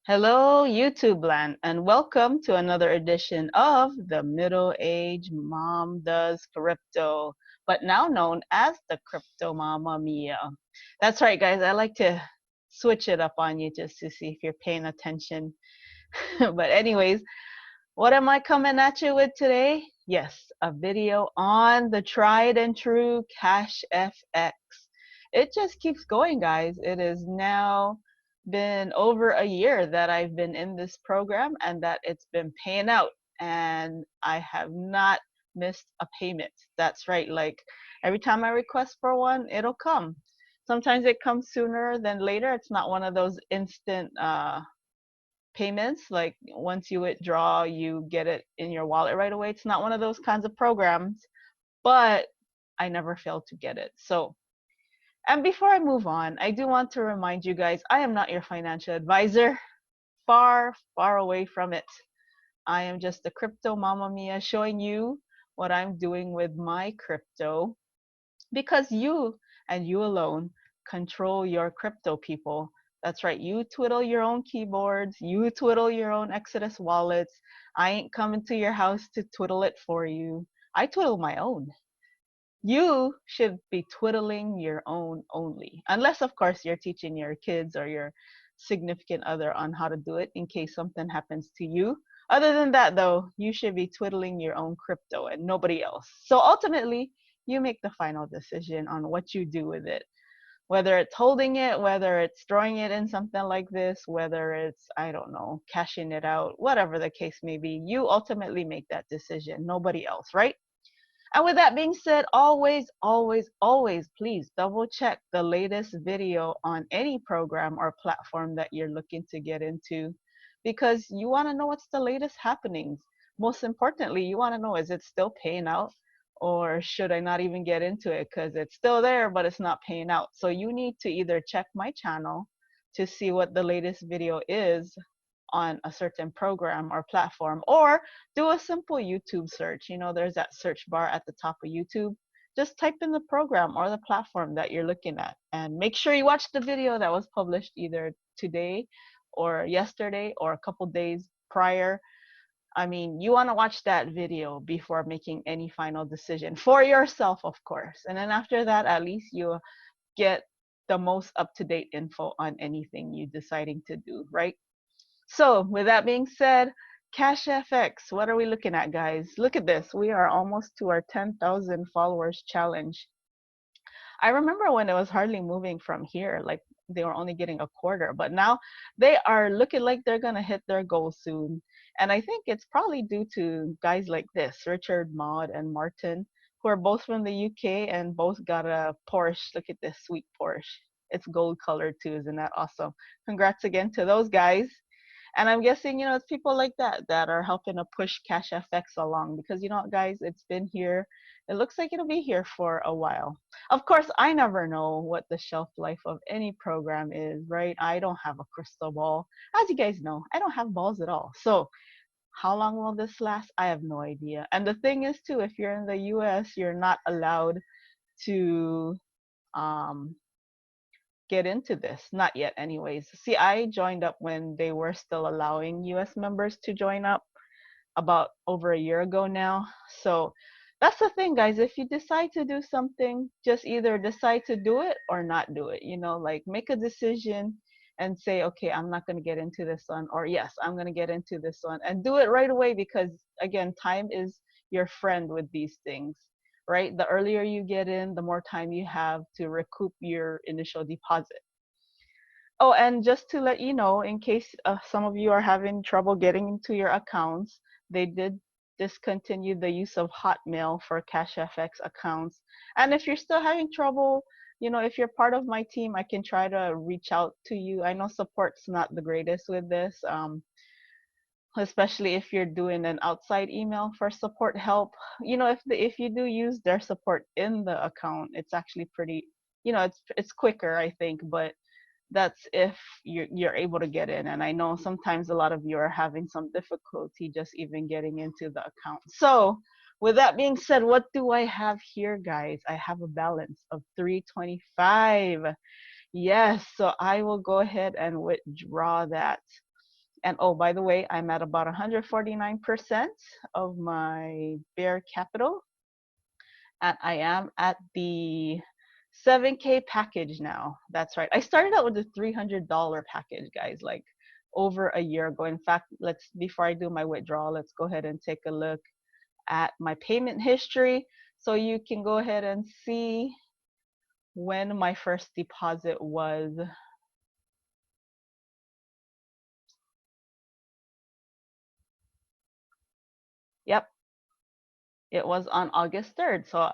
Hello, YouTube land, and welcome to another edition of the Middle Age Mom Does Crypto, but now known as the Crypto Mama Mia. That's right, guys. I like to switch it up on you just to see if you're paying attention. But, anyways, what am I coming at you with today? Yes, a video on the tried and true Cash FX. It just keeps going, guys. It has now been over a year that I've been in this program and that it's been paying out, and I have not missed a payment. That's right. Like every time I request for one, it'll come. Sometimes it comes sooner than later. It's not one of those instant payments, like once you withdraw you get it in your wallet right away. It's not one of those kinds of programs, but I never fail to get it. So, and before I move on, I do want to remind you guys, I am not your financial advisor. Far, far away from it. I am just a crypto mama mia showing you what I'm doing with my crypto, because you and you alone control your crypto, people. That's right. You twiddle your own keyboards, you twiddle your own Exodus wallets. I ain't coming to your house to twiddle it for you. I twiddle my own. You should be twiddling your own only. Unless, of course, you're teaching your kids or your significant other on how to do it in case something happens to you. Other than that, though, you should be twiddling your own crypto and nobody else. So ultimately, you make the final decision on what you do with it. Whether it's holding it, whether it's throwing it in something like this, whether it's, I don't know, cashing it out, whatever the case may be, you ultimately make that decision, nobody else, right? And with that being said, always, always, always, please double check the latest video on any program or platform that you're looking to get into, because you want to know what's the latest happenings. Most importantly, you want to know, is it still paying out, or should I not even get into it because it's still there but it's not paying out? So you need to either check my channel to see what the latest video is on a certain program or platform, or do a simple YouTube search. You know, there's that search bar at the top of YouTube. Just type in the program or the platform that you're looking at, and make sure you watch the video that was published either today or yesterday or a couple days prior. I mean, you want to watch that video before making any final decision for yourself, of course. And then after that, at least you get the most up to date info on anything you're deciding to do, right? So, with that being said, Cash FX, what are we looking at, guys? Look at this. We are almost to our 10,000 followers challenge. I remember when it was hardly moving from here, like they were only getting a quarter, but now they are looking like they're going to hit their goal soon. And I think it's probably due to guys like this, Richard, Maud, and Martin, who are both from the UK and both got a Porsche. Look at this sweet Porsche. It's gold colored too. Isn't that awesome? Congrats again to those guys. And I'm guessing, it's people like that that are helping to push Cash FX along, because, guys, it's been here. It looks like it'll be here for a while. Of course, I never know what the shelf life of any program is, right? I don't have a crystal ball. As you guys know, I don't have balls at all. So, how long will this last? I have no idea. And the thing is, too, if you're in the US, you're not allowed to um, get into this. Not yet, anyways. See, I joined up when they were still allowing US members to join up about over a year ago now. So that's the thing, guys. If you decide to do something, just either decide to do it or not do it. Like make a decision and say, okay, I'm not going to get into this one, or yes, I'm going to get into this one, and do it right away, because again, time is your friend with these things, right? The earlier you get in, the more time you have to recoup your initial deposit. Oh, and just to let you know, in case some of you are having trouble getting into your accounts, they did discontinue the use of Hotmail for CashFX accounts. And if you're still having trouble, if you're part of my team, I can try to reach out to you. I know support's not the greatest with this, especially if you're doing an outside email for support help. If you do use their support in the account, it's actually pretty, it's quicker, I think, but that's if you're able to get in. And I know sometimes a lot of you are having some difficulty just even getting into the account. So with that being said, what do I have here, guys? I have a balance of 325. Yes, so I will go ahead and withdraw that. And oh, by the way, I'm at about 149% of my bear capital. And I am at the 7K package now. That's right. I started out with the $300 package, guys, like over a year ago. In fact, let's before I do my withdrawal, let's go ahead and take a look at my payment history so you can go ahead and see when my first deposit was. Yep, it was on August 3rd. So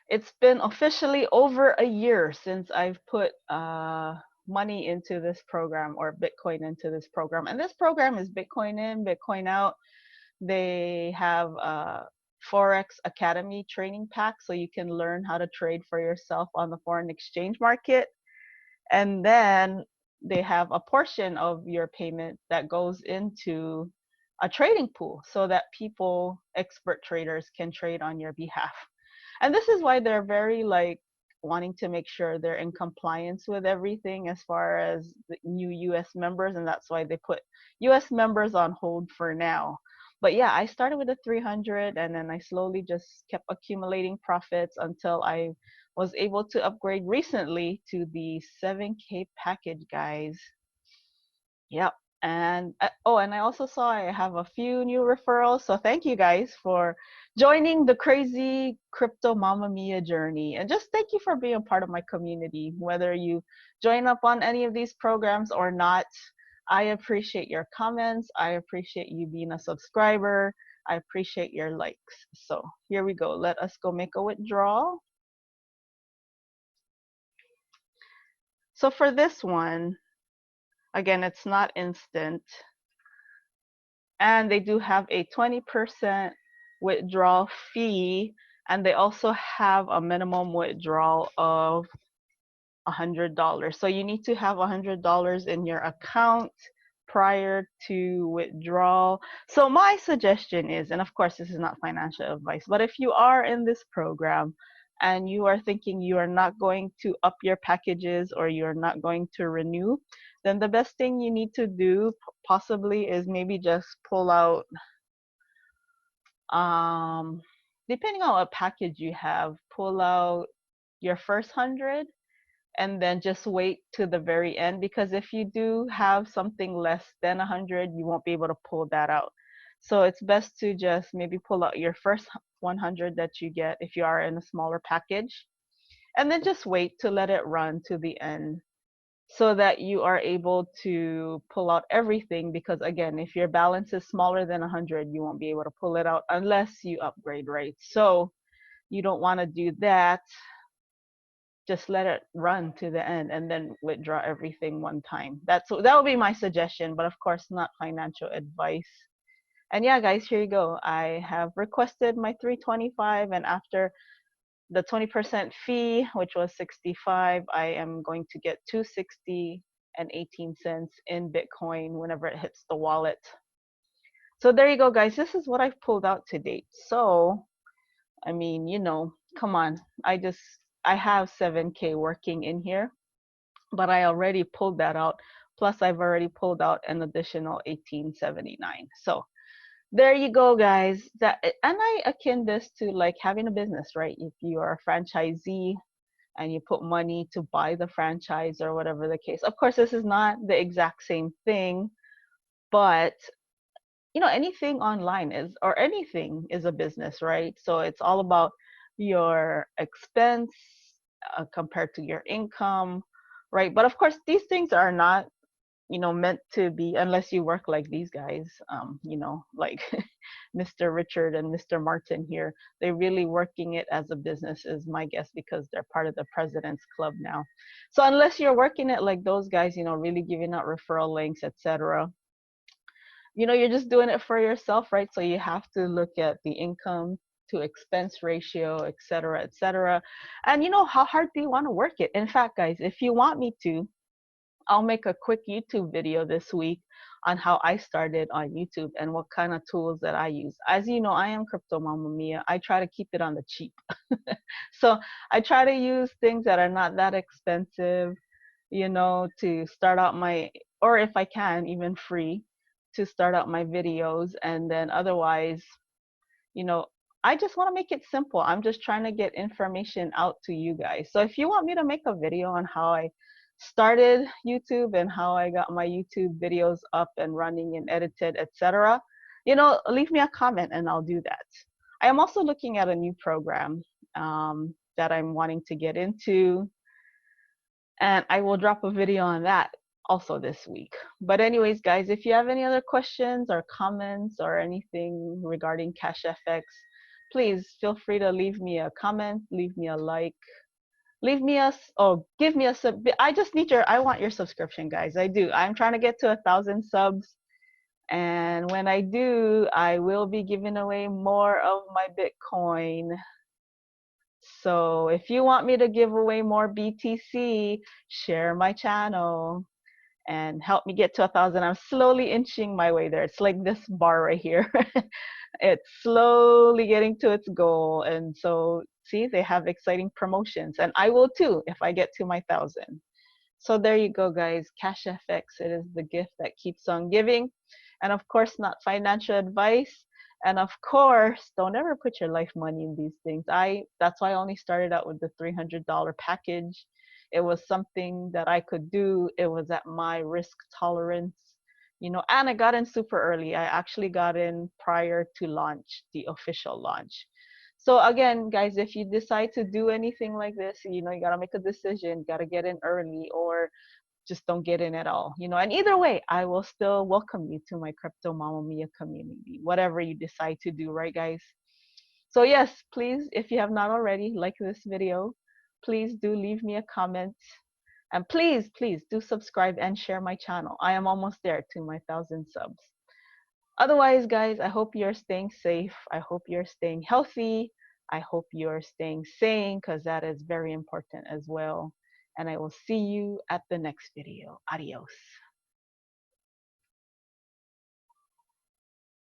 it's been officially over a year since I've put money into this program or Bitcoin into this program. And this program is Bitcoin in, Bitcoin out. They have a Forex Academy training pack so you can learn how to trade for yourself on the foreign exchange market. And then they have a portion of your payment that goes into a trading pool so that people, expert traders, can trade on your behalf. And this is why they're very like wanting to make sure they're in compliance with everything as far as the new US members, and that's why they put US members on hold for now. But yeah, I started with a 300 and then I slowly just kept accumulating profits until I was able to upgrade recently to the 7K package, guys. Yep. And oh, and I also saw I have a few new referrals. So thank you guys for joining the crazy crypto Mamma Mia journey. And just thank you for being a part of my community. Whether you join up on any of these programs or not, I appreciate your comments. I appreciate you being a subscriber. I appreciate your likes. So here we go. Let us go make a withdrawal. So for this one, again, it's not instant. And they do have a 20% withdrawal fee. And they also have a minimum withdrawal of $100. So you need to have $100 in your account prior to withdrawal. So my suggestion is, and of course this is not financial advice, but if you are in this program and you are thinking you are not going to up your packages or you're not going to renew, then the best thing you need to do possibly is maybe just pull out, depending on what package you have, pull out your first 100 and then just wait to the very end, because if you do have something less than 100, you won't be able to pull that out. So it's best to just maybe pull out your first 100 that you get if you are in a smaller package, and then just wait to let it run to the end so that you are able to pull out everything. Because again, if your balance is smaller than 100, you won't be able to pull it out unless you upgrade, right? So you don't want to do that. Just let it run to the end and then withdraw everything one time. That would be my suggestion, but of course not financial advice. And yeah, guys, here you go. I have requested my 325, and after the 20% fee, which was 65, I am going to get 260 and 18 cents in Bitcoin whenever it hits the wallet. So there you go, guys. This is what I've pulled out to date. So I mean, come on. I have 7K working in here, but I already pulled that out. Plus, I've already pulled out an additional 1879. So there you go, guys. And I akin this to like having a business, right? If you are a franchisee and you put money to buy the franchise or whatever the case. Of course, this is not the exact same thing, but anything online is, or anything is a business, right? So it's all about your expense compared to your income, right? But of course these things are not meant to be, unless you work like these guys, like Mr. Richard and Mr. Martin here. They're really working it as a business is my guess, because they're part of the President's Club now. So unless you're working it like those guys, really giving out referral links, etc., you're just doing it for yourself, right? So you have to look at the income to expense ratio, et cetera, et cetera. And how hard do you want to work it? In fact, guys, if you want me to, I'll make a quick YouTube video this week on how I started on YouTube and what kind of tools that I use. As you know, I am Crypto Mamma Mia. I try to keep it on the cheap. So I try to use things that are not that expensive, to start out or if I can, even free, to start out my videos, and then otherwise, you know, I just want to make it simple. I'm just trying to get information out to you guys. So if you want me to make a video on how I started YouTube and how I got my YouTube videos up and running and edited, etc., leave me a comment and I'll do that. I am also looking at a new program that I'm wanting to get into, and I will drop a video on that also this week. But anyways, guys, if you have any other questions or comments or anything regarding CashFX, please feel free to leave me a comment, leave me a like, leave me a give me a sub. I want your subscription, guys. I do. I'm trying to get to 1,000 subs, and when I do, I will be giving away more of my Bitcoin. So if you want me to give away more BTC, share my channel and help me get to 1,000. I'm slowly inching my way there. It's like this bar right here. It's slowly getting to its goal. And so, see, they have exciting promotions. And I will too if I get to my 1,000. So there you go, guys. CashFX, it is the gift that keeps on giving. And of course, not financial advice. And of course, don't ever put your life money in these things. That's why I only started out with the $300 package. It was something that I could do. It was at my risk tolerance, and I got in super early. I actually got in prior to launch, the official launch. So again, guys, if you decide to do anything like this, you gotta make a decision, gotta get in early, or just don't get in at all. And either way, I will still welcome you to my Crypto Mama Mia community, whatever you decide to do, right, guys? So yes, please, if you have not already, like this video, please do leave me a comment. And please, please do subscribe and share my channel. I am almost there to my 1,000 subs. Otherwise, guys, I hope you're staying safe. I hope you're staying healthy. I hope you're staying sane, because that is very important as well. And I will see you at the next video. Adios.